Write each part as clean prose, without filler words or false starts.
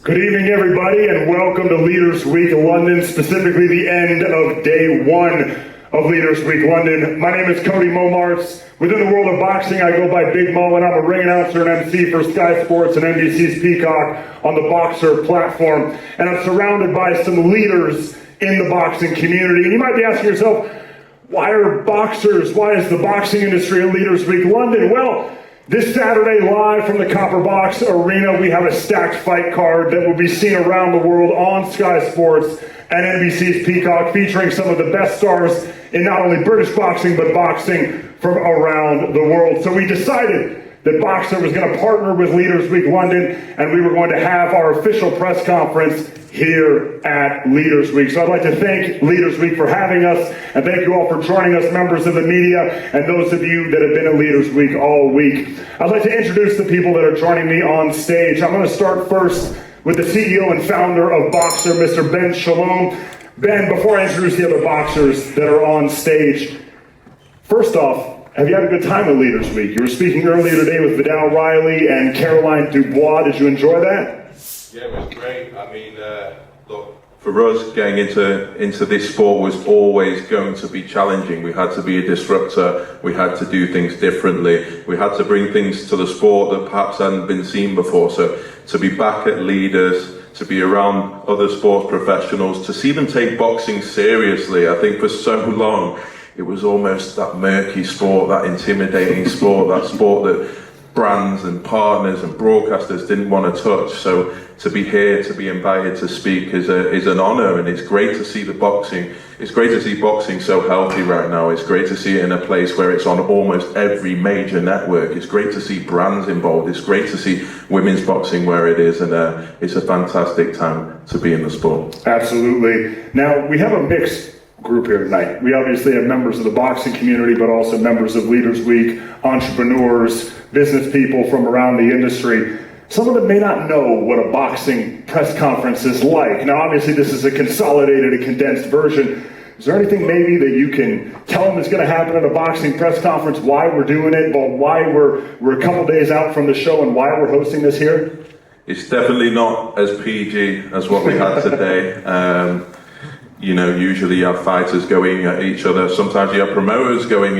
Good evening, everybody, and welcome to Leaders Week London, specifically the end of day one of Leaders Week London. My name is Cody Momarts. Within the world of boxing, I go by Big Mo, and I'm a ring announcer and MC for Sky Sports and NBC's Peacock on the Boxer platform. And I'm surrounded by some leaders in the boxing community. And you might be asking yourself, why are boxers, why is the boxing industry at Leaders Week London? Well, this Saturday, live from the Copper Box Arena, we have a stacked fight card that will be seen around the world on Sky Sports and NBC's Peacock, featuring some of the best stars in not only British boxing, but boxing from around the world. So we decided that Boxer was going to partner with Leaders Week London, and we were going to have our official press conference here at Leaders Week. So I'd like to thank Leaders Week for having us, and thank you all for joining us, members of the media, and those of you that have been at Leaders Week all week. I'd like to introduce the people that are joining me on stage. I'm going to start first with the CEO and founder of Boxer, Mr. Ben Shalom. Ben, before I introduce the other boxers that are on stage, first off, have you had a good time at Leaders Week? You were speaking earlier today with Vidal Riley and Caroline Dubois. Did you enjoy that? Yeah, it was great. I mean, look, for us, getting into this sport was always going to be challenging. We had to be a disruptor. We had to do things differently. We had to bring things to the sport that perhaps hadn't been seen before. So to be back at Leaders, to be around other sports professionals, to see them take boxing seriously, I think for so long, it was almost that murky sport, that intimidating sport, that sport that brands and partners and broadcasters didn't want to touch. So to be here, to be invited to speak is an honor, and it's great to see the boxing. It's great to see boxing so healthy right now. It's great to see it in a place where it's on almost every major network. It's great to see brands involved. It's great to see women's boxing where it is, and it's a fantastic time to be in the sport. Absolutely. Now, we have a mixed group here tonight. We obviously have members of the boxing community, but also members of Leaders Week, entrepreneurs, business people from around the industry. Some of them may not know what a boxing press conference is like. Now, obviously, this is a consolidated and condensed version. Is there anything maybe that you can tell them is going to happen at a boxing press conference, why we're doing it, but why we're a couple days out from the show and why we're hosting this here? It's definitely not as PG as what we had today. You know, usually you have fighters going at each other. Sometimes you have promoters going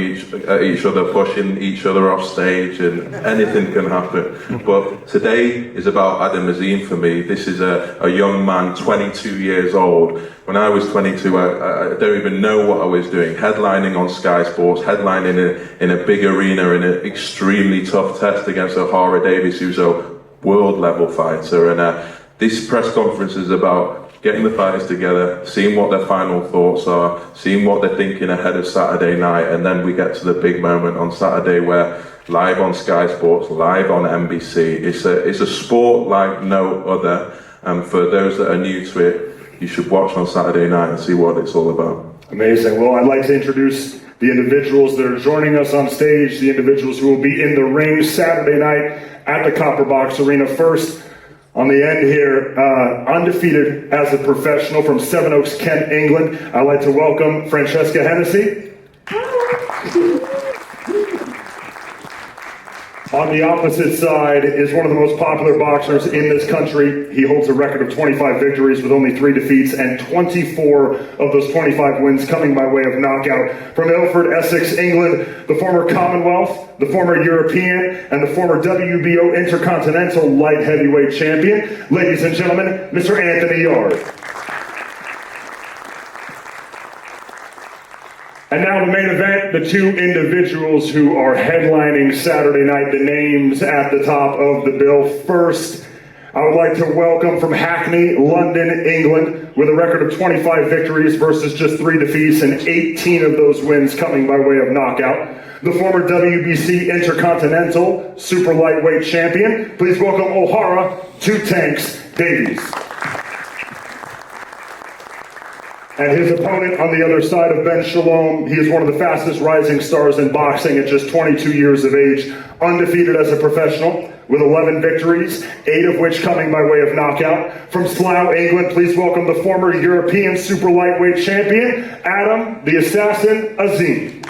at each other, pushing each other off stage, and anything can happen. But today is about Azim for me. This is a young man, 22 years old. When I was 22, I don't even know what I was doing. Headlining on Sky Sports, headlining in a big arena in an extremely tough test against Davies, who's a world level fighter. And this press conference is about getting the fighters together, seeing what their final thoughts are, seeing what they're thinking ahead of Saturday night, and then we get to the big moment on Saturday where live on Sky Sports, live on NBC, it's a sport like no other, and for those that are new to it, you should watch on Saturday night and see what it's all about. Amazing. Well, I'd like to introduce the individuals that are joining us on stage, the individuals who will be in the ring Saturday night at the Copper Box Arena. First, on the end here, undefeated as a professional from Sevenoaks, Kent, England, I'd like to welcome Francesca Hennessy. On the opposite side is one of the most popular boxers in this country. He holds a record of 25 victories with only 3 defeats, and 24 of those 25 wins coming by way of knockout. From Ilford, Essex, England, the former Commonwealth, the former European, and the former WBO Intercontinental Light Heavyweight Champion, ladies and gentlemen, Mr. Anthony Yard. And now the main event, the two individuals who are headlining Saturday night, the names at the top of the bill. First, I would like to welcome from Hackney, London, England, with a record of 25 victories versus just 3 defeats, and 18 of those wins coming by way of knockout, the former WBC Intercontinental Super Lightweight Champion. Please welcome O'Hara, Two Tanks, Davies. And his opponent on the other side of Ben Shalom, he is one of the fastest rising stars in boxing at just 22 years of age, undefeated as a professional, with 11 victories, 8 of which coming by way of knockout. From Slough, England, please welcome the former European Super Lightweight Champion, Adam, the Assassin, Azim.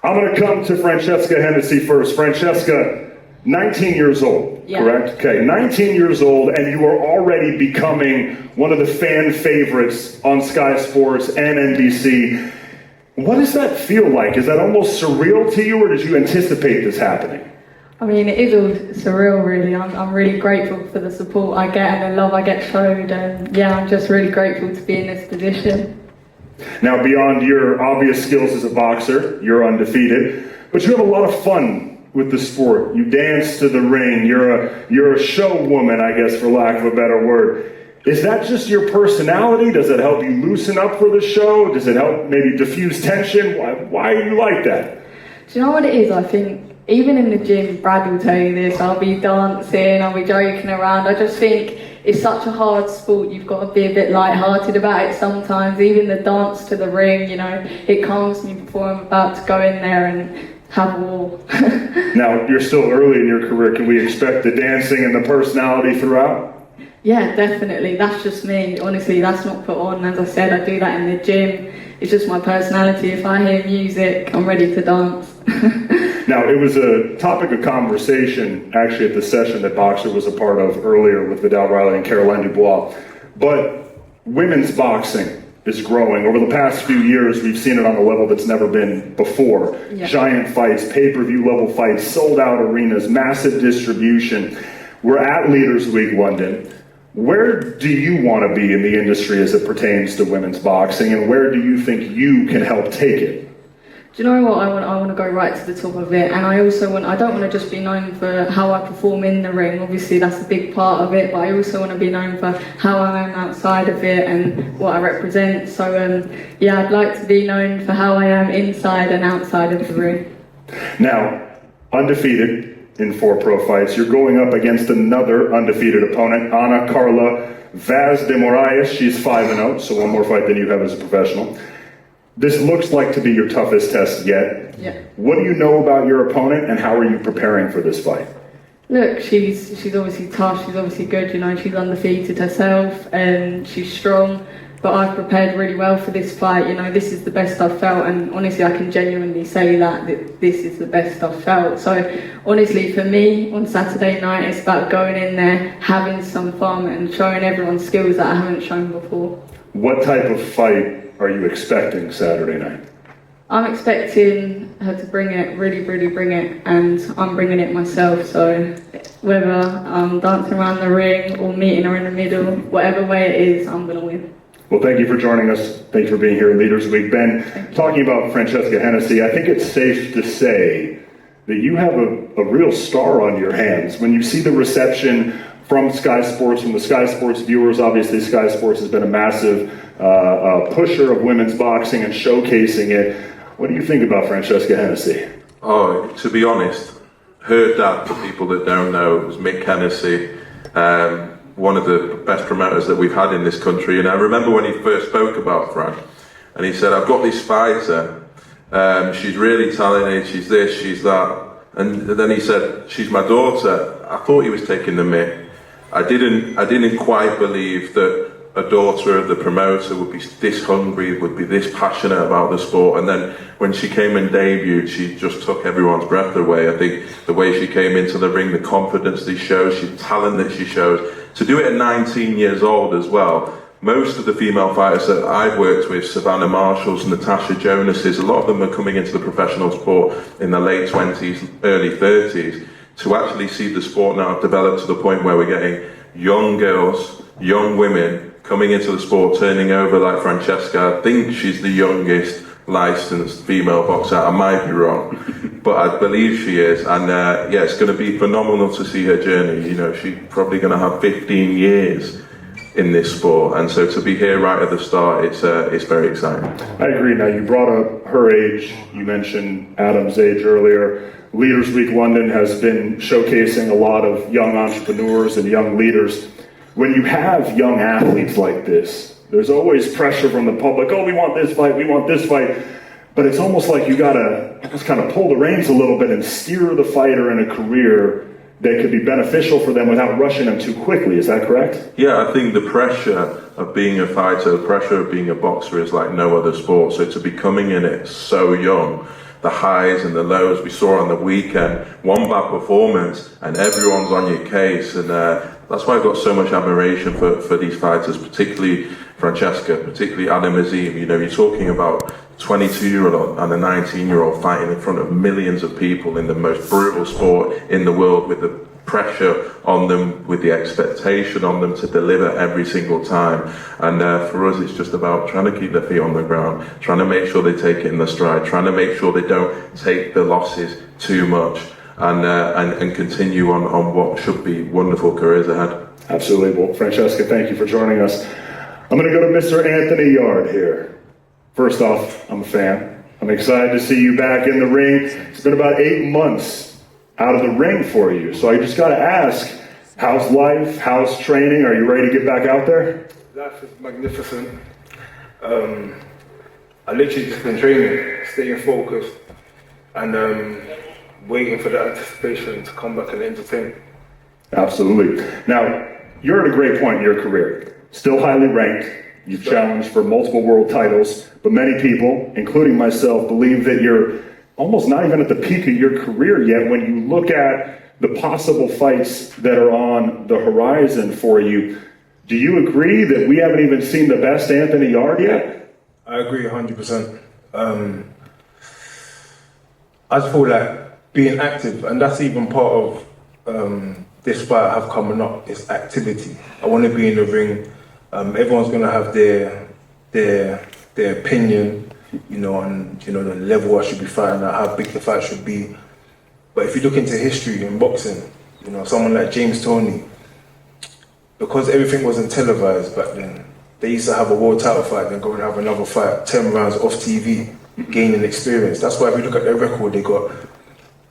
I'm going to come to Francesca Hennessy first. Francesca, 19 years old, Yeah. correct? Okay, 19 years old, and you are already becoming one of the fan favorites on Sky Sports and NBC. What does that feel like? Is that almost surreal to you, or did you anticipate this happening? I mean, it is all surreal, really. I'm really grateful for the support I get and the love I get showed, and yeah, I'm just really grateful to be in this position. Now, beyond your obvious skills as a boxer, you're undefeated, but you have a lot of fun with the sport. You dance to the ring. You're a show woman, I guess, for lack of a better word. Is that just your personality? Does it help you loosen up for the show? Does it help maybe diffuse tension? Why are you like that? Do you know what it is? I think even in the gym, Brad will tell you this, I'll be dancing, I'll be joking around. I just think it's such a hard sport. You've got to be a bit light-hearted about it sometimes. Even the dance to the ring, you know, it calms me before I'm about to go in there and have a war. Now, you're still early in your career. Can we expect the dancing and the personality throughout? Yeah, definitely. That's just me. Honestly, that's not put on. As I said, I do that in the gym. It's just my personality. If I hear music, I'm ready to dance. Now, it was a topic of conversation, actually, at the session that Boxer was a part of earlier with Vidal Riley and Caroline Dubois. But women's boxing is growing. Over the past few years, we've seen it on a level that's never been before. Yeah. Giant fights, pay-per-view level fights, sold-out arenas, massive distribution. We're at Leaders Week London. Where do you want to be in the industry as it pertains to women's boxing, and where do you think you can help take it? Do you know what? I want to go right to the top of it, and I don't want to just be known for how I perform in the ring. Obviously, that's a big part of it, but I also want to be known for how I am outside of it and what I represent. So, yeah, I'd like to be known for how I am inside and outside of the ring. Now, undefeated in 4 pro fights, you're going up against another undefeated opponent, Ana Carla Vaz de Moraes. She's 5-0, so one more fight than you have as a professional. This looks like to be your toughest test yet. Yeah. What do you know about your opponent, and how are you preparing for this fight? Look, she's obviously tough, she's obviously good, you know, she's undefeated herself and she's strong, but I've prepared really well for this fight. You know, this is the best I've felt, and honestly I can genuinely say that this is the best I've felt. So honestly, for me, on Saturday night, it's about going in there, having some fun and showing everyone skills that I haven't shown before. What type of fight are you expecting Saturday night? I'm expecting her to bring it, really, really bring it, and I'm bringing it myself. So whether I'm dancing around the ring or meeting her in the middle, whatever way it is, I'm going to win. Well, thank you for joining us. Thank you for being here at Leaders Week. Ben, talking about Francesca Hennessy, I think it's safe to say that you have a real star on your hands. When you see the reception from Sky Sports, from the Sky Sports viewers, obviously Sky Sports has been a massive pusher of women's boxing and showcasing it. What do you think about Francesca Hennessy? Oh, to be honest, her dad, for people that don't know, was Mick Hennessy, one of the best promoters that we've had in this country. And I remember when he first spoke about Fran, and he said, I've got this fighter, she's really talented, she's this, she's that. And then he said, she's my daughter. I thought he was taking the mick. I didn't quite believe that a daughter of the promoter would be this hungry, would be this passionate about the sport. And then when she came and debuted, she just took everyone's breath away. I think the way she came into the ring, the confidence she shows, the talent that she shows. To do it at 19 years old as well. Most of the female fighters that I've worked with, Savannah Marshalls, Natasha Jonases, a lot of them are coming into the professional sport in their late 20s, early 30s. To actually see the sport now develop to the point where we're getting young girls, young women coming into the sport, turning over like Francesca. I think she's the youngest licensed female boxer. I might be wrong, but I believe she is. And yeah, it's going to be phenomenal to see her journey. You know, she's probably going to have 15 years in this sport, and so to be here right at the start, it's very exciting. I agree. Now, you brought up her age. You mentioned Adam's age earlier. Leaders Week London has been showcasing a lot of young entrepreneurs and young leaders. When you have young athletes like this, there's always pressure from the public. Oh, we want this fight, we want this fight. But it's almost like you gotta just kind of pull the reins a little bit and steer the fighter in a career that could be beneficial for them without rushing them too quickly. Is that correct? Yeah, I think the pressure of being a fighter, the pressure of being a boxer is like no other sport. So to be coming in it so young, the highs and the lows we saw on the weekend. One bad performance and everyone's on your case, and that's why I've got so much admiration for these fighters, particularly Francesca, particularly Azim. You know, you're talking about 22-year-old and a 19-year-old fighting in front of millions of people in the most brutal sport in the world, with the pressure on them, with the expectation on them to deliver every single time. And for us, it's just about trying to keep their feet on the ground, trying to make sure they take it in the stride, trying to make sure they don't take the losses too much, and continue on what should be wonderful careers ahead. Absolutely. Well, Francesca, thank you for joining us. I'm going to go to Mr. Anthony Yard here. First off, I'm a fan. I'm excited to see you back in the ring. It's been about 8 months out of the ring for you. So I just got to ask, how's life? How's training? Are you ready to get back out there? Life is magnificent. I literally just been training, staying focused, and waiting for the anticipation to come back and entertain. Absolutely. Now, you're at a great point in your career. Still highly ranked. You've challenged for multiple world titles, but many people, including myself, believe that you're almost not even at the peak of your career yet when you look at the possible fights that are on the horizon for you. Do you agree that we haven't even seen the best Anthony Yard yet? I agree 100%. I just feel like being active, and that's even part of this fight I have coming up, is activity. I want to be in the ring. Everyone's going to have their opinion, you know, on the level I should be fighting at, how big the fight should be. But if you look into history in boxing, you know, someone like James Toney, because everything wasn't televised back then, they used to have a world title fight, then go and have another fight, 10 rounds off TV, gaining experience. That's why if you look at their record, they got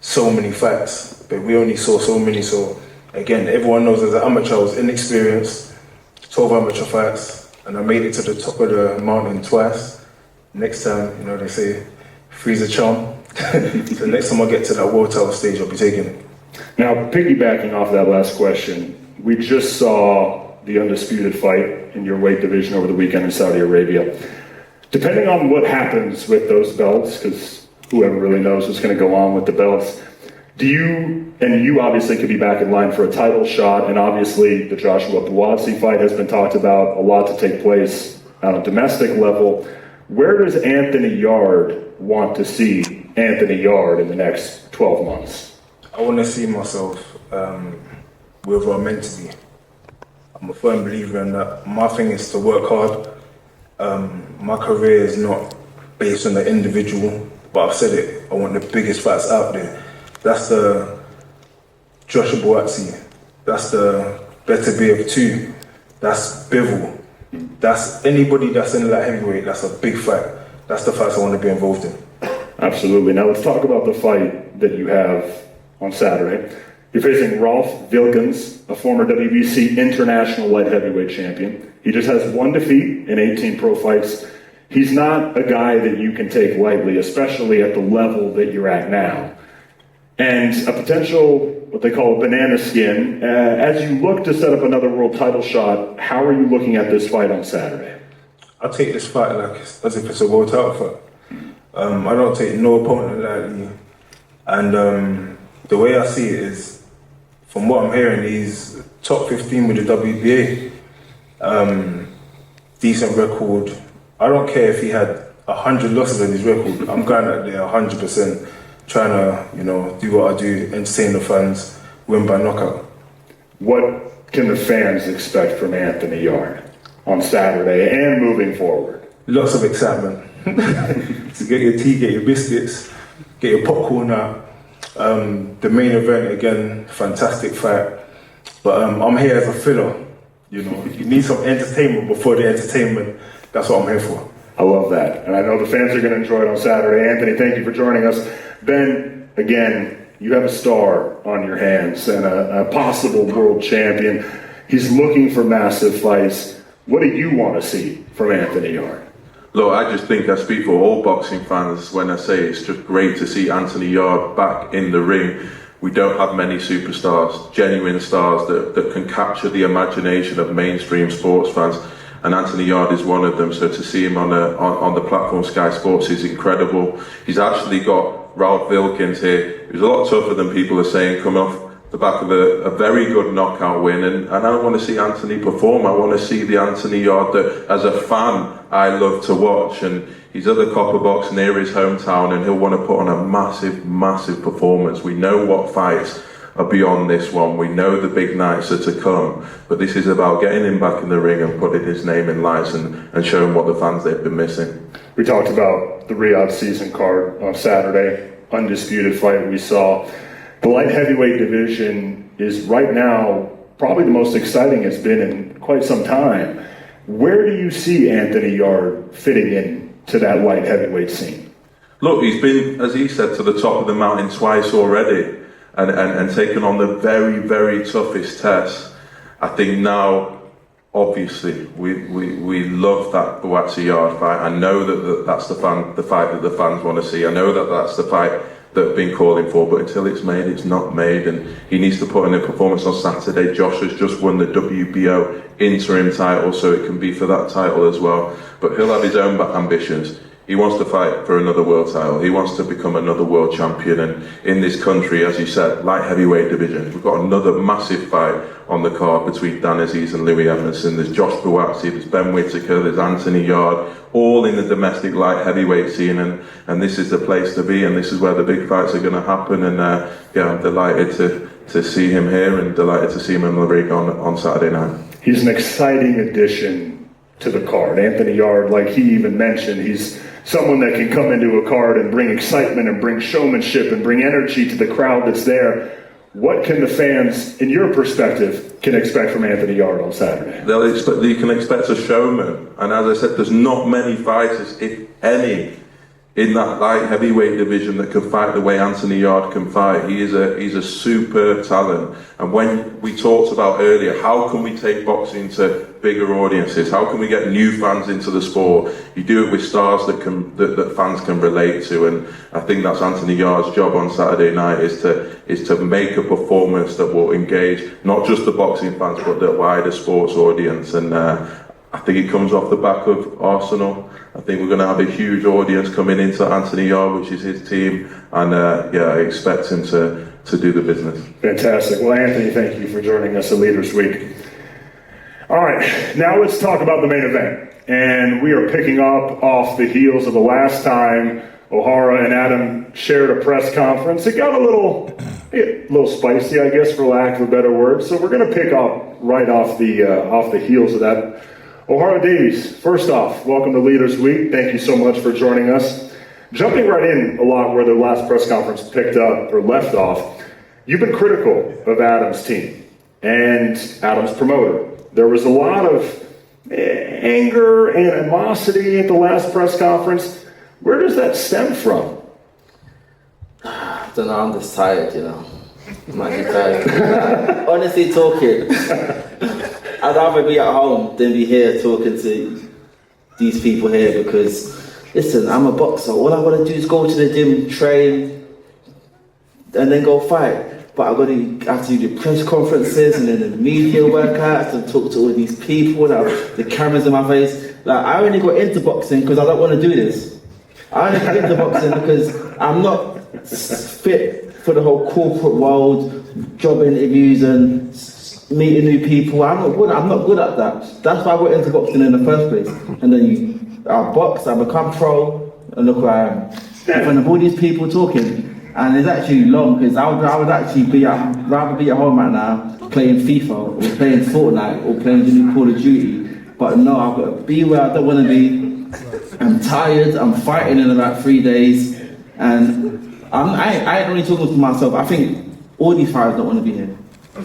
so many fights, but we only saw so many. So again, everyone knows as an amateur I was inexperienced, 12 amateur fights, and I made it to the top of the mountain twice. Next time, you know, they say, freeze a charm. So next time I get to that world title stage, I'll be taking it. Now, piggybacking off that last question, we just saw the undisputed fight in your weight division over the weekend in Saudi Arabia. Depending on what happens with those belts, because whoever really knows what's going to go on with the belts, you obviously could be back in line for a title shot, and obviously the Joshua Buatsi fight has been talked about, a lot to take place on a domestic level. Where does Anthony Yard want to see Anthony Yard in the next 12 months? I want to see myself where I'm meant to be. I'm a firm believer in that. My thing is to work hard. My career is not based on the individual, but I've said it, I want the biggest fights out there. That's the Joshua Buatsi, that's the Better BF2, that's Bivol, that's anybody that's in light heavyweight, that's a big fight. That's the fights I want to be involved in. Absolutely. Now let's talk about the fight that you have on Saturday. You're facing Rolf Wilkins, a former WBC international light heavyweight champion. He just has one defeat in 18 pro fights. He's not a guy that you can take lightly, especially at the level that you're at now. And a potential, what they call a banana skin. As you look to set up another world title shot, how are you looking at this fight on Saturday? I take this fight like as if it's a world title fight. I don't take no opponent lightly. And the way I see it is, from what I'm hearing, he's top 15 with the WBA. Decent record. I don't care if he had 100 losses on his record. I'm going out there 100%, trying to, you know, do what I do, entertain the fans, win by knockout. What can the fans expect from Anthony Yard on Saturday and moving forward? Lots of excitement. So get your tea, get your biscuits, get your popcorn out. The main event, again, fantastic fight. But I'm here as a filler. You know, you need some entertainment before the entertainment. That's what I'm here for. I love that. And I know the fans are going to enjoy it on Saturday. Anthony, thank you for joining us. Ben, again, you have a star on your hands and a possible world champion. He's looking for massive fights. What do you want to see from Anthony Yard? Look, I just think I speak for all boxing fans when I say it's just great to see Anthony Yard back in the ring. We don't have many superstars, genuine stars that can capture the imagination of mainstream sports fans. and Anthony Yard is one of them. So to see him on the platform Sky Sports is incredible. He's actually got Ralph Wilkins here, who's a lot tougher than people are saying, coming off the back of a very good knockout win, and I want to see Anthony perform. I want to see the Anthony Yard that, as a fan, I love to watch, and he's at the Copper Box near his hometown, and he'll want to put on a massive performance. We know what fights are beyond this one. We know the big nights are to come, but this is about getting him back in the ring and putting his name in lights and showing what the fans they've been missing. We talked about the Riyadh season card on Saturday, undisputed fight we saw. The light heavyweight division is right now probably the most exciting it's been in quite some time. Where do you see Anthony Yard fitting in to that light heavyweight scene? Look, he's been, as he said, to the top of the mountain twice already and taken on the very toughest tests. I think now, obviously, we love that Buatsi Yard fight. I know that's the fight that the fans want to see. I know that's the fight that have been calling for, but until it's made, it's not made, and he needs to put in a performance on Saturday. Josh has just won the WBO interim title, so it can be for that title as well, but he'll have his own ambitions. He wants to fight for another world title. He wants to become another world champion, and in this country, as you said, light heavyweight division, we've got another massive fight on the card between Dan Aziz and Louis Emerson. There's Josh Buatsi, there's Ben Whittaker, there's Anthony Yard, all in the domestic light heavyweight scene, and this is the place to be, and this is where the big fights are going to happen, and I'm delighted to see him here, and delighted to see him in the ring on Saturday night. He's an exciting addition to the card. Anthony Yard, like he even mentioned, he's someone that can come into a card and bring excitement and bring showmanship and bring energy to the crowd that's there. What can the fans, in your perspective, can expect from Anthony Yard on Saturday? You can expect a showman, and as I said, there's not many fighters, if any, in that light heavyweight division that can fight the way Anthony Yard can fight. He's a super talent. And when we talked about earlier, how can we take boxing to bigger audiences? How can we get new fans into the sport? You do it with stars that fans can relate to, and I think that's Anthony Yard's job on Saturday night, is to make a performance that will engage not just the boxing fans but the wider sports audience. And I think it comes off the back of Arsenal. I think we're going to have a huge audience coming into Anthony Yard, which is his team, and I expect him to do the business. Fantastic. Well, Anthony, thank you for joining us at Leaders Week. All right, now let's talk about the main event. And we are picking up off the heels of the last time O'Hara and Adam shared a press conference. It got a little spicy, I guess, for lack of a better word. So we're going to pick up right off the heels of that. O'Hara, Davies, first off, welcome to Leaders Week. Thank you so much for joining us. Jumping right in a lot where the last press conference picked up or left off, you've been critical of Adam's team and Adam's promoter. There was a lot of anger and animosity at the last press conference. Where does that stem from? I don't know, I'm just tired, I'm actually tired. Honestly talking, I'd rather be at home than be here talking to these people here, because, listen, I'm a boxer. All I want to do is go to the gym, train, and then go fight. But I have to do the press conferences and then the media workouts and talk to all these people, the cameras in my face. Like, I only got into boxing because I don't want to do this. I only got into boxing because I'm not fit for the whole corporate world, job interviews and meeting new people. I'm not good at that. That's why I went into boxing in the first place. And then I box, I become pro, and look where I am. In front of all these people talking. And it's actually long, because I would actually rather be at home right now playing FIFA or playing Fortnite or playing the new Call of Duty. But no, I've got to be where I don't want to be. I'm tired, I'm fighting in about 3 days, and I ain't only talking to myself. I think all these fighters don't want to be here. I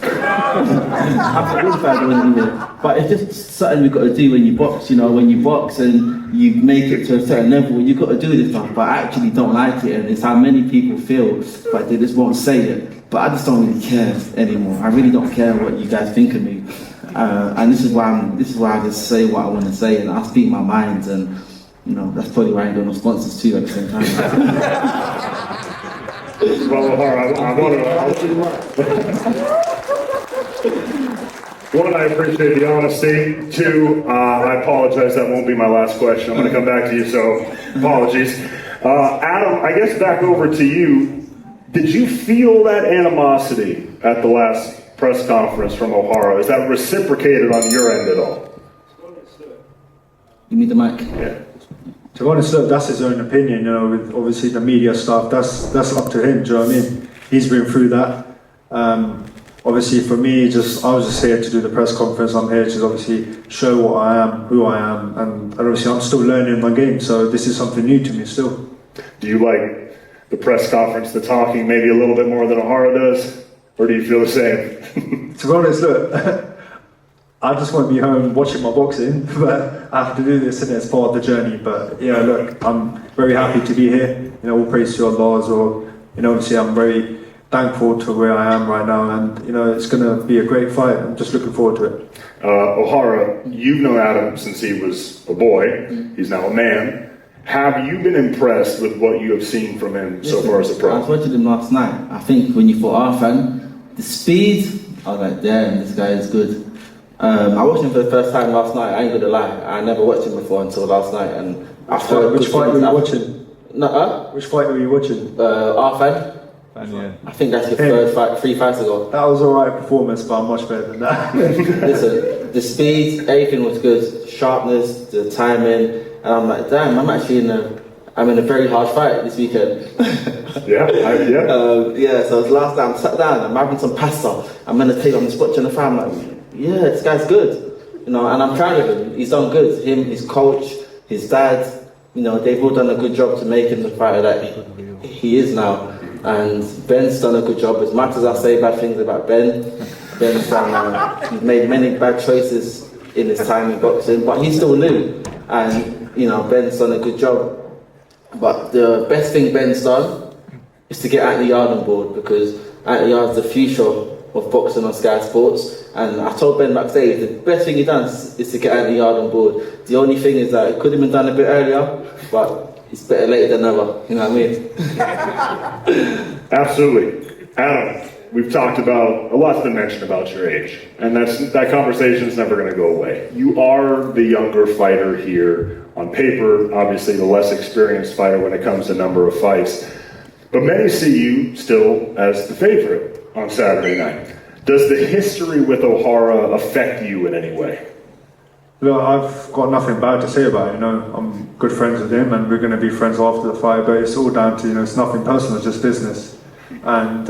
think all the fighters don't want to be here. But it's just something we've got to do when you box, when you box and you make it to a certain level, you've got to do this stuff. But I actually don't like it, and it's how many people feel, but they just won't say it. But I just don't really care anymore. I really don't care what you guys think of me. And this is why I just say what I want to say, and I speak my mind, and that's probably why I ain't got no sponsors too at the same time. Well, O'Hara, One, I appreciate the honesty. Two, I apologize, that won't be my last question. I'm going to come back to you, so apologies. Adam, I guess back over to you. Did you feel that animosity at the last press conference from O'Hara? Is that reciprocated on your end at all? You need the mic. Yeah. To be honest, look, that's his own opinion, you know, with obviously the media stuff, that's up to him, do you know what I mean? He's been through that. Obviously for me, I was just here to do the press conference. I'm here to obviously show what I am, who I am, and obviously I'm still learning my game, so this is something new to me still. Do you like the press conference, the talking, maybe a little bit more than O'Hara does? Or do you feel the same? To be honest, look, I just want to be home watching my boxing, but I have to do this and it's part of the journey. But yeah, look, I'm very happy to be here. You know, all praise to Allah as well. You know, obviously I'm very thankful to where I am right now, and you know, it's going to be a great fight. I'm just looking forward to it. O'Hara, you've known Adam since he was a boy. He's now a man. Have you been impressed with what you have seen from him so far as a pro? I was watching him last night. I think when you fought Arfan, the speed, I was like, damn, this guy is good. I watched him for the first time last night. I ain't gonna lie, I never watched him before until last night. And Which fight were you watching? No, Which fight were you watching? Arfan. Yeah. I think that's your third fight, 3 fights ago. That was alright performance, but I'm much better than that. Listen, the speed, everything was good. Sharpness, the timing, and I'm like, damn, I'm in a very hard fight this weekend. Yeah. Yeah, so it's last time I sat down, I'm having some pasta. I'm just watching the fam, like, yeah, this guy's good. You know, and I'm proud of him. He's done good. Him, his coach, his dad, you know, they've all done a good job to make him the fighter that he is now. And Ben's done a good job. As much as I say bad things about Ben's he's made many bad choices in his time in boxing, but he's still new. And, you know, Ben's done a good job. But the best thing Ben's done is to get out the yard on board, because out the yard's the future of boxing on Sky Sports. And I told Ben backstage, the best thing he done is to get out the yard on board. The only thing is that it could have been done a bit earlier, but it's better late than never, you know what I mean? Absolutely. Adam, we've talked about, a lot's been mentioned about your age, and that conversation's never going to go away. You are the younger fighter here on paper, obviously the less experienced fighter when it comes to number of fights, but many see you still as the favorite on Saturday night. Does the history with O'Hara affect you in any way? Look, I've got nothing bad to say about it, you know. I'm good friends with him and we're going to be friends after the fight, but it's all down to, you know, it's nothing personal, it's just business. And,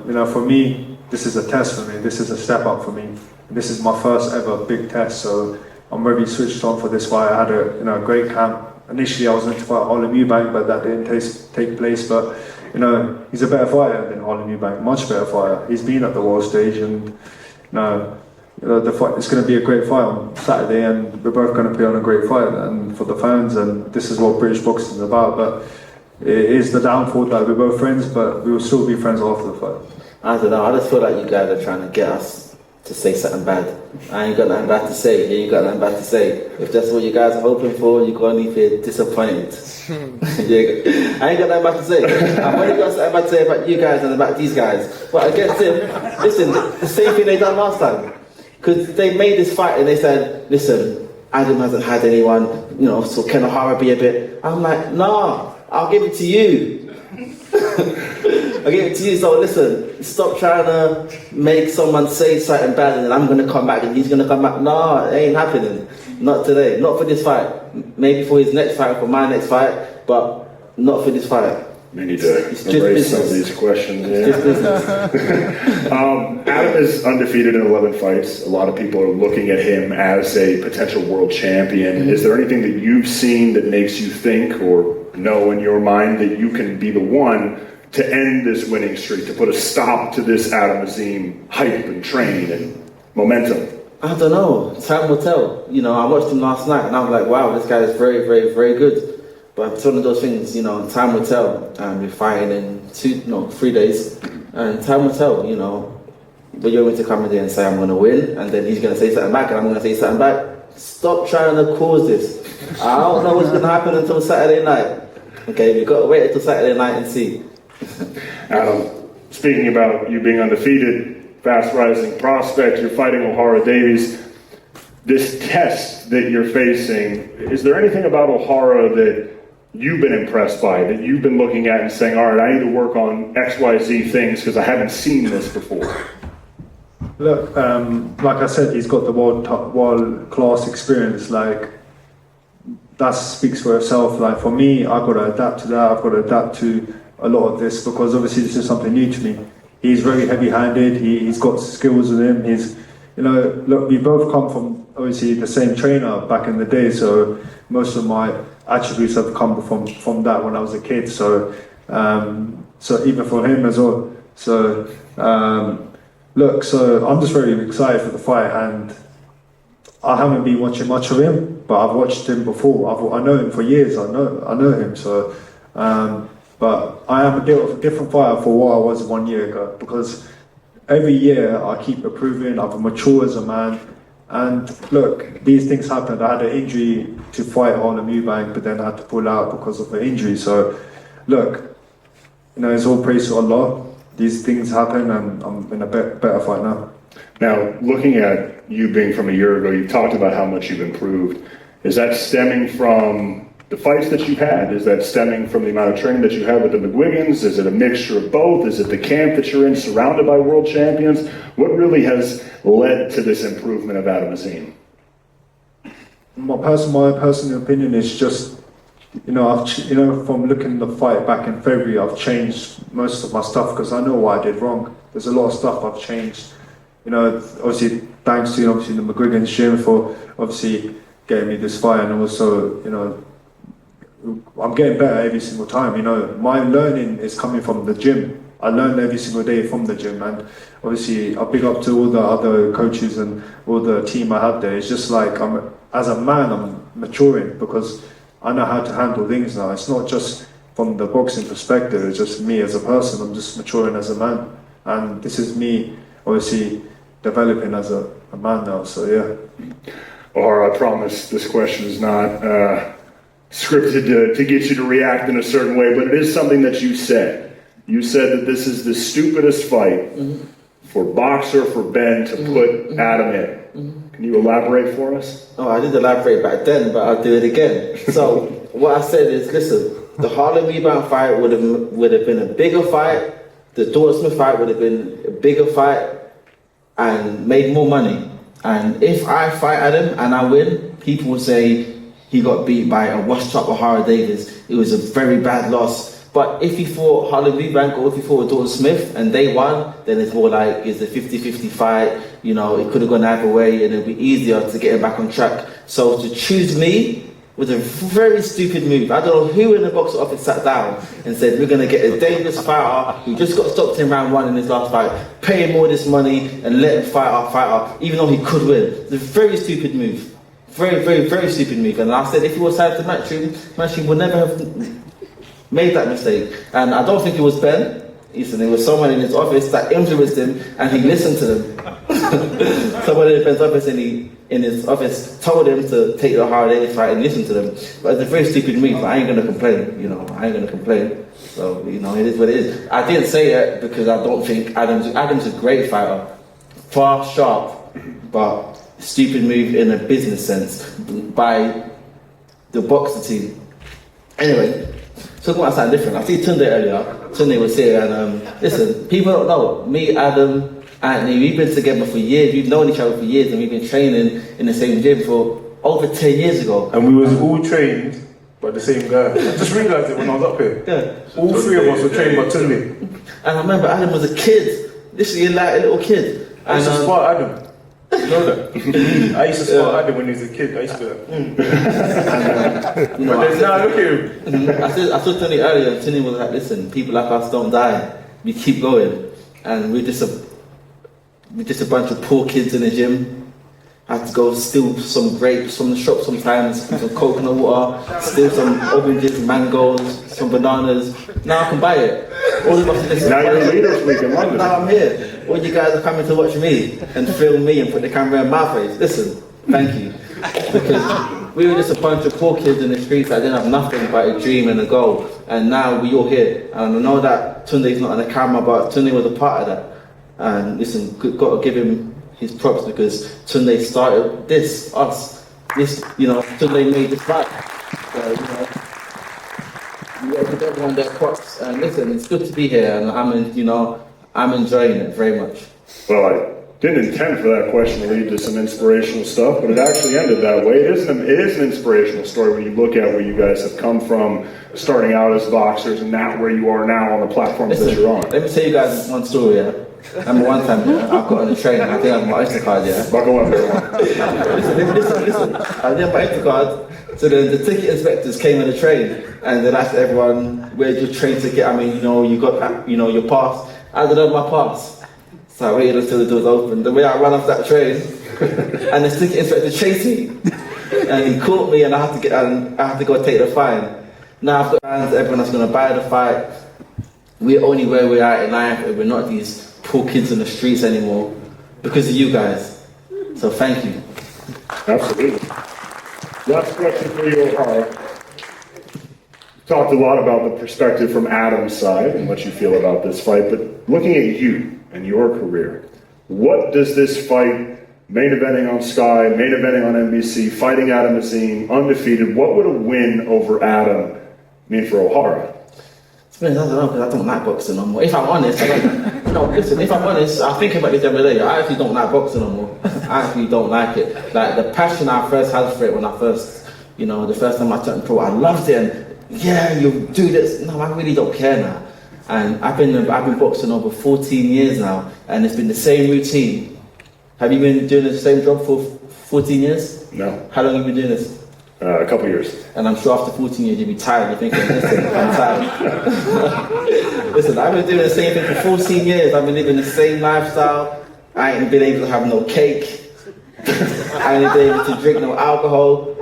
you know, for me, this is a test for me, this is a step up for me. This is my first ever big test, so I'm really switched on for this fight. I had a great camp. Initially I was going to fight Harlem Eubank, but that didn't take place. But, you know, he's a better fighter than Harlem Eubank, much better fighter. He's been at the world stage, and, you know, the fight, it's going to be a great fight on Saturday, and we're both going to put on a great fight and for the fans, and this is what British boxing is about. But it is the downfall that we're both friends, but we will still be friends after the fight. I don't know, I just feel like you guys are trying to get us to say something bad. I ain't got nothing bad to say, you ain't got nothing bad to say. If that's what you guys are hoping for, you're going to leave here disappointed. I ain't got nothing bad to say. I've only got something bad to say about you guys and about these guys. But against him, listen, the same thing they done last time. Because they made this fight and they said, listen, Adam hasn't had anyone, you know, so can O'Hara be a bit? I'm like, nah, I'll give it to you. I'll give it to you. So listen, stop trying to make someone say something bad and then I'm going to come back and he's going to come back. Nah, it ain't happening. Not today. Not for this fight. Maybe for his next fight, for my next fight, but not for this fight. We need to embrace some of these questions. Adam is undefeated in 11 fights. A lot of people are looking at him as a potential world champion. Is there anything that you've seen that makes you think or know in your mind that you can be the one to end this winning streak, to put a stop to this Adam Azim hype and train and momentum? I don't know. Time will tell. You know, I watched him last night and I was like, wow, this guy is very, very, very good. But it's one of those things, you know, time will tell. We're fighting in 3 days. And time will tell, you know. But you're going to come in there and say, I'm going to win. And then he's going to say something back and I'm going to say something back. Stop trying to cause this. I don't know what's going to happen until Saturday night. Okay, we've got to wait until Saturday night and see. Adam, speaking about you being undefeated, fast rising prospect. You're fighting O'Hara Davies. This test that you're facing, is there anything about O'Hara that you've been impressed by, that you've been looking at and saying, all right, I need to work on XYZ things because I haven't seen this before? Look, like I said, he's got the world class experience. Like, that speaks for itself. Like, for me, I've got to adapt to that. I've got to adapt to a lot of this because obviously this is something new to me. He's very heavy-handed. He's got skills with him. He's, you know, look, we both come from obviously the same trainer back in the day. So most of my attributes have come from that when I was a kid. So, so even for him as well. So, look, so I'm just very excited for the fight, and I haven't been watching much of him, but I've watched him before. I know him for years. I know him. So, but I am a different fighter for what I was 1 year ago because every year I keep improving. I've matured as a man, and look, these things happened. I had an injury to fight Harlem Eubank, but then I had to pull out because of the injury. So, look, you know, it's all praise to Allah. These things happen, and I'm in a better fight now. Now, looking at you being from a year ago, you talked about how much you've improved. Is that stemming from the fights that you've had? Is that stemming from the amount of training that you have with the McGuigans? Is it a mixture of both? Is it the camp that you're in surrounded by world champions? What really has led to this improvement of Adam Azim? My personal opinion is just, you know, from looking at the fight back in February, I've changed most of my stuff because I know what I did wrong. There's a lot of stuff I've changed. You know, obviously thanks to the McGuigan's gym for obviously getting me this fight, and also, you know, I'm getting better every single time. You know, my learning is coming from the gym. I learn every single day from the gym, and obviously I big up to all the other coaches and all the team I have there. It's just like as a man, I'm maturing because I know how to handle things now. It's not just from the boxing perspective, it's just me as a person. I'm just maturing as a man, and this is me obviously developing as a man now. So yeah. O'Hara, I promise this question is not scripted to get you to react in a certain way, but it is something that you said. You said that this is the stupidest fight for Boxer, for Ben to put Adam in. Can you elaborate for us? Oh, I did elaborate back then, but I'll do it again. So what I said is, listen, the Harlem Rebound fight would have been a bigger fight. The Davies Smith fight would have been a bigger fight and made more money. And if I fight Adam and I win, people will say he got beat by a washed up O'Hara Davies. It was a very bad loss. But if he fought Harlem Eubank or if he fought Davies Smith and they won, then it's more like it's a 50-50 fight. You know, it could have gone either way and it'll be easier to get him back on track. So to choose me was a very stupid move. I don't know who in the box office sat down and said, we're going to get a dangerous fighter who just got stopped in round one in his last fight, pay him all this money and let him fight our fighter, even though he could win. It's a very stupid move. Very, very, very stupid move. And I said, if he was signed to Matchroom would never have made that mistake. And I don't think it was Ben. There was someone in his office that influenced him and he listened to them. Someone in Ben's office in his office told him to take the O'Hara Davies fight and listen to them. But it's a very stupid move, but I ain't gonna complain, you know, I ain't gonna complain. So, you know, it is what it is. I didn't say it because I don't think Adam's a great fighter. Fast, sharp, but stupid move in a business sense by the boxer team. Anyway, talking about something different. I see Tunde earlier. Tunde was here, and listen, people don't know. Me, Adam, Anthony, we've been together for years. We've known each other for years, and we've been training in the same gym for over 10 years ago. And we was all trained by the same guy. I just realised it when I was up here. Yeah. All three of us were trained by Tunde. And I remember Adam was a kid, literally like a little kid. I used to spar Adam. You know that? I used to spar Adam when he was a kid. I used to. You know, But now look at him. I saw Tony earlier, and Tony was like, listen, people like us don't die. We keep going. And we're just a bunch of poor kids in the gym. I had to go steal some grapes from the shop sometimes, some coconut water, steal some oranges, mangoes, some bananas. Now I can buy it. All of us are just Now you're Leaders Week in London. Now I'm here. All you guys are coming to watch me and film me and put the camera in my face. Listen, thank you. Because we were just a bunch of poor kids in the streets that didn't have nothing but a dream and a goal. And now we're all here. And I know that Tunde's not on the camera, but Tunde was a part of that. And listen, got to give him his props because Tunde started this, Tunde made this fight. So, you got to give everyone their props. And listen, it's good to be here, and I'm enjoying it very much. Well, I didn't intend for that question to lead to some inspirational stuff, but it actually ended that way. It is an inspirational story when you look at where you guys have come from, starting out as boxers, and now where you are now on the platforms that you're on. Let me tell you guys one story, yeah? I remember one time, I got on the train, I think I had my Oyster card, yeah? Buckle up, everyone. Listen. I didn't have my Oyster card, so then the ticket inspectors came on the train, and they asked everyone, where's your train ticket? I mean, you got, your pass. I didn't have my pass. So I waited until the doors opened. The way I ran off that train, and the ticket inspector chased me, and he caught me, and I had to go take the fine. Now I've got plans, everyone that's going to buy the fight. We're only where we are in life, and we're not these poor kids on the streets anymore because of you guys. So thank you. Absolutely. Last question for you, O'Hara. Talked a lot about the perspective from Adam's side and what you feel about this fight, but looking at you and your career, what does this fight, main eventing on Sky, main eventing on NBC, fighting Adam Azim, undefeated, what would a win over Adam mean for O'Hara? I don't know, because I don't like boxing no more. If I'm honest, if I'm honest, I think about this every day. I actually don't like boxing no more. I actually don't like it. Like the passion I first had for it when I first, the first time I turned pro, I loved it. And yeah, you do this. No, I really don't care now. And I've been boxing over 14 years now, and it's been the same routine. Have you been doing the same job for 14 years? No. How long have you been doing this? A couple years. And I'm sure after 14 years you'll be tired. You're thinking, listen, I'm tired. Listen, I've been doing the same thing for 14 years. I've been living the same lifestyle. I ain't been able to have no cake. I ain't been able to drink no alcohol.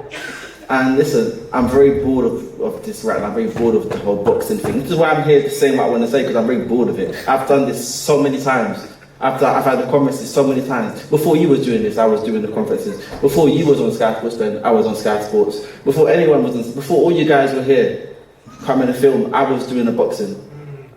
And listen, I'm very bored of this right now. I'm very bored of the whole boxing thing. This is why I'm here to say what I want to say, because I'm very bored of it. I've done this so many times. I've had the conferences so many times. Before you was doing this, I was doing the conferences. Before you was on Sky Sports, then I was on Sky Sports. Before anyone was before all you guys were here, coming to film, I was doing the boxing.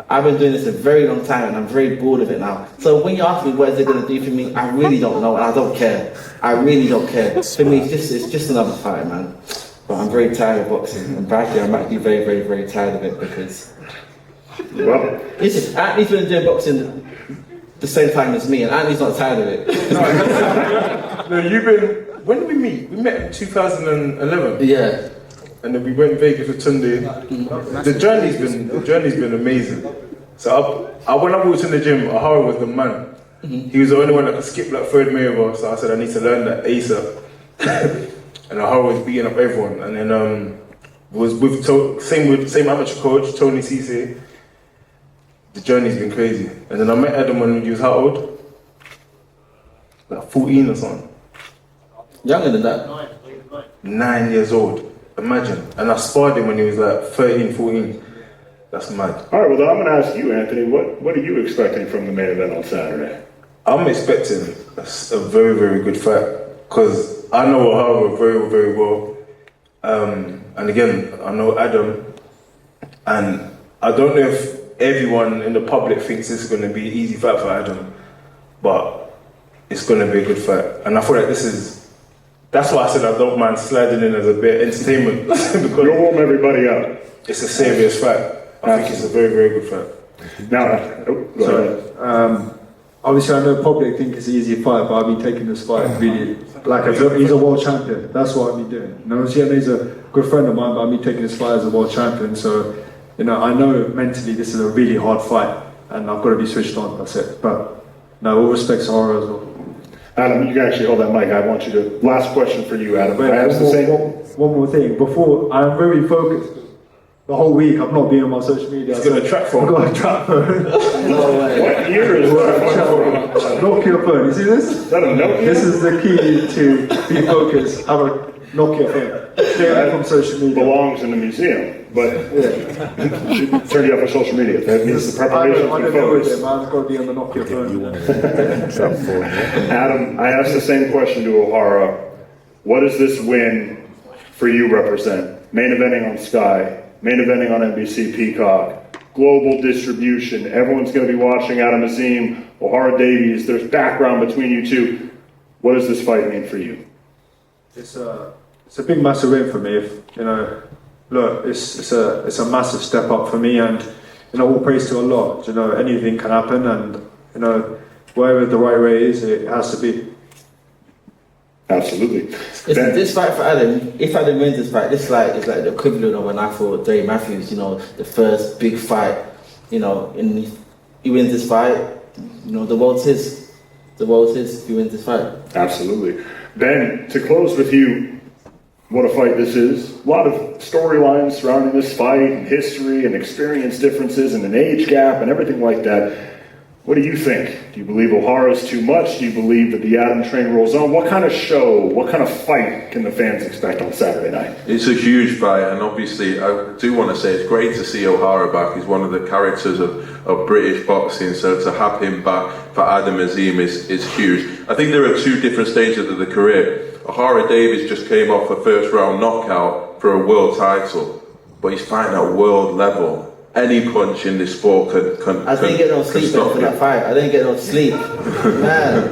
I've been doing this a very long time, and I'm very bored of it now. So when you ask me what is it going to do for me, I really don't know, and I don't care. I really don't care. For me, it's just another fight, man. But I'm very tired of boxing, and frankly, I'm actually very, very, very tired of it because. Well, listen, Anthony's been doing boxing the same time as me, and Anthony's not tired of it. No, when did we meet? We met in 2011. Yeah. And then we went to Vegas with Tunde. The journey's been amazing. So when I walked in the gym, O'Hara was the man. He was the only one that could skip like Floyd Mayweather, so I said I need to learn that ASAP. And O'Hara was beating up everyone. And then was with same amateur coach, Tony Cisse. The journey's been crazy. And then I met Adam when he was how old? Like 14 or something. Younger than that. 9 years old. Imagine. And I sparred him when he was like 13, 14. That's mad. all right, well, I'm going to ask you, Anthony, what are you expecting from the main event on Saturday? I'm expecting a very, very good fight. Because I know O'Hara very, very well. And again, I know Adam. And I don't know if everyone in the public thinks this is going to be an easy fight for Adam. But it's going to be a good fight. And I feel like that's why I said I don't mind sliding in as a bit of entertainment. Because You'll warm everybody up. it's a serious fight. I think it's a very, very good fight. Now, go ahead. Obviously, I know public think it's an easy fight, but I've been taking this fight really like he's a world champion. That's what I've been doing. He's a good friend of mine, but I've been taking this fight as a world champion. So, I know mentally this is a really hard fight, and I've got to be switched on. That's it. But no, all respect to O'Hara as well. Adam, you can actually hold that mic. I want you to. Last question for you, Adam. I asked the same. One more thing. Before, I'm very focused. The whole week, I've not been on my social media. He's got a trap phone. I've got a trap phone. No way. What year is that? Nokia phone. You see this? Is that a Nokia? This is the key to be focused. Have a Nokia phone. Stay away from social media. Belongs in the museum, but turn you up on social media. That means the preparation I for don't know with focus. it, man. It's got to be on the Nokia phone. Adam, I asked the same question to O'Hara. What does this win for you represent? Main eventing on Sky, main eventing on NBC Peacock. global distribution. Everyone's going to be watching Adam Azim, O'Hara Davies. There's background between you two. What does this fight mean for you? It's a big, massive win for me. Look, it's a massive step up for me, and all praise to Allah. Anything can happen, and wherever the right way is, it has to be. Absolutely. Listen, this fight for Adam, if Adam wins this fight, it's like the equivalent of when I fought Dave Matthews, the first big fight, and he wins this fight, the world's his. The world's his if he wins this fight. Absolutely. Ben, to close with you, what a fight this is. A lot of storylines surrounding this fight, and history, and experience differences, and an age gap, and everything like that. What do you think? Do you believe O'Hara's too much? Do you believe that the Adam train rolls on? What kind of show, what kind of fight can the fans expect on Saturday night? It's a huge fight, and obviously I do want to say it's great to see O'Hara back. He's one of the characters of British boxing, so to have him back for Adam Azim is huge. I think there are two different stages of the career. O'Hara Davies just came off a first round knockout for a world title, but he's fighting at world level. Any punch in this sport can I didn't get no sleep for that fight. I didn't get no sleep. Man.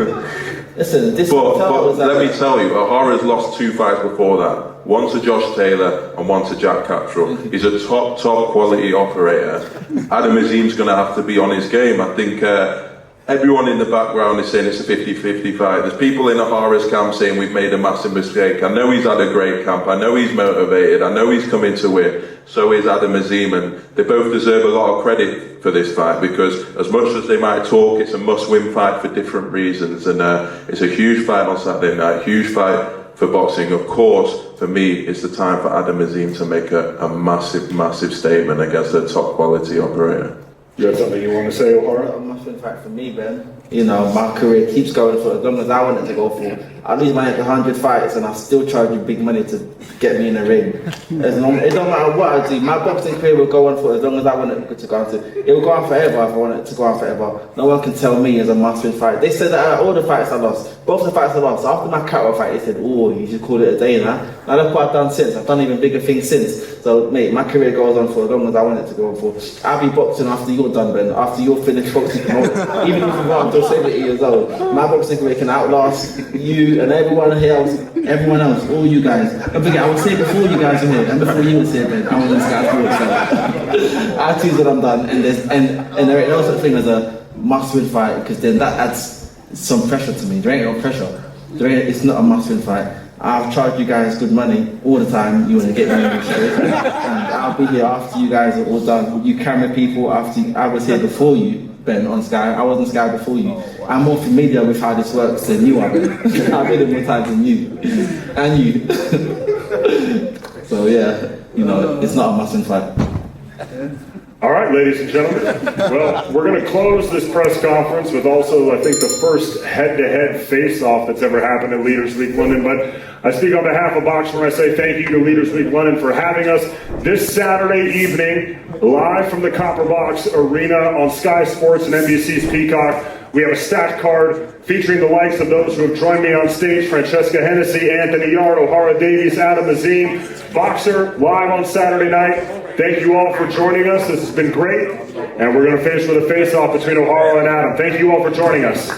Listen, this But was let me tell you, O'Hara's lost 2 fights before that. One to Josh Taylor and one to Jack Cattrall. He's a top quality operator. Adam Azim's going to have to be on his game. I think everyone in the background is saying it's a 50-50 fight. There's people in O'Hara's camp saying we've made a massive mistake. I know he's had a great camp. I know he's motivated. I know he's coming to win. So is Adam Azim, and they both deserve a lot of credit for this fight, because as much as they might talk, it's a must-win fight for different reasons, and it's a huge fight on Saturday night, huge fight for boxing. Of course, for me, it's the time for Adam Azim to make a massive statement against a top quality operator. You have something you want to say, O'Hara? a must-win fight for me, Ben. My career keeps going for as long as I want it to go for. I lose my 100 fights and I still charge you big money to get me in the ring. It don't matter what I do. My boxing career will go on for as long as I want it to go on. It will go on forever if I want it to go on forever. No one can tell me it's a must-win fight. They said that all the fights I lost, both the fights I lost. After my Cattrall fight, they said, "Oh, you should call it a day now." Now look what I've done since. I've done even bigger things since. So, mate, my career goes on for as long as I want it to go on for. I'll be boxing after you're done, Ben. After you're finished boxing, even if you want until 70 years old. My boxing career can outlast you and everyone else, all you guys. Don't forget, I was here before you guys were here, and before you was here, Ben. I was in Sky Sports, so I choose that I'm done, and there ain't no such thing as a must-win fight, because then that adds some pressure to me. There ain't no pressure. It's not a must-win fight. I've charged you guys good money all the time. You want to get me in straight, and I'll be here after you guys are all done. You camera people, after I was here before you, Ben, on Sky. I was on Sky before you. I'm more familiar with how this works than you are, Ben. I've been in more times than you, and you. So yeah, it's not a must-win fight. All right, ladies and gentlemen. Well, we're going to close this press conference with also, I think, the first head-to-head face-off that's ever happened at Leaders Week London. But I speak on behalf of Boxing when I say thank you to Leaders Week London for having us this Saturday evening, live from the Copper Box Arena on Sky Sports and NBC's Peacock. We have a stacked card featuring the likes of those who have joined me on stage: Francesca Hennessy, Anthony Yard, O'Hara Davies, Adam Azim. Boxer live on Saturday night. Thank you all for joining us. This has been great. And we're going to finish with a face-off between O'Hara and Adam. Thank you all for joining us.